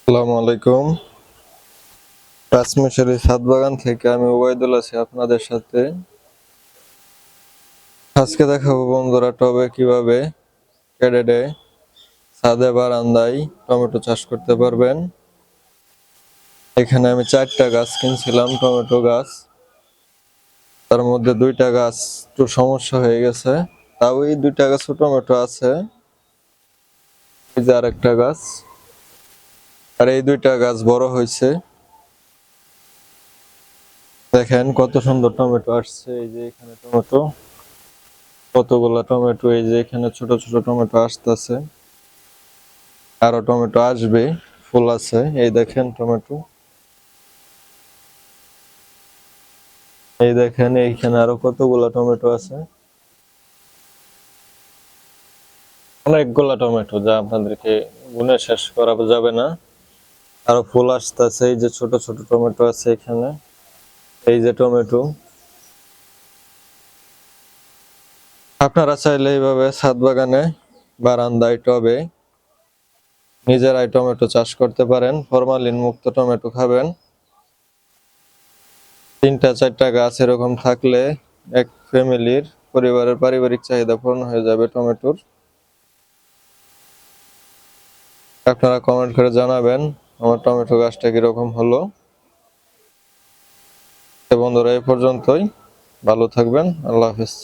আসসালামু আলাইকুম। রাজমিশরি ছাদ বাগান থেকে আমি ওবায়দুল আছি আপনাদের সাথে। আজকে দেখাবো বন্ধুরা টবে কিভাবে ক্যারেটে ছাদে বারান্দায় টমেটো চাষ করতে পারবেন। এখানে আমি 4টা গাছ কিনছিলাম, টমেটো গাছ। তার মধ্যে 2টা গাছ একটু সমস্যা হয়ে গেছে, তাও এই 2টা গাছও টমেটো আছে। এই যে আরেকটা গাছ, আর এই 2টা গাছ বড় হয়েছে। দেখেন কত সুন্দর টমেটো আসছে। এই যে এখানে টমেটো, কতগুলা টমেটো। এই যে এখানে ছোট ছোট টমেটো আসতেছে, আরো টমেটো আসবে, ফুল আছে। এই দেখেন টমেটো, এই দেখেন এইখানে আরো কতগুলা টমেটো আছে, অনেকগুলা টমেটো যা আপনাদেরকে গুনে শেষ করা যাবে না। আরো ফুল আসতেছে। এই যে ছোট ছোট টমেটো আছে এখানে। এই যে টমেটো, আপনারা চাইলে এইভাবে ছাদ বাগানে বারান্দায় টবে নিজেরাই টমেটো চাষ করতে পারেন। ফরমালিন মুক্ত টমেটো খাবেন। 3টা 4টা গাছ এরকম থাকলে এক ফ্যামিলির পরিবারের পারিবারিক চাহিদা পূরণ হয়ে যাবে টমেটোর। আপনারা কমেন্ট করে জানাবেন আমার টমেটো গাছটা কিরকম হলো। বন্ধুরা এই পর্যন্তই, ভালো থাকবেন, আল্লাহ হাফেজ।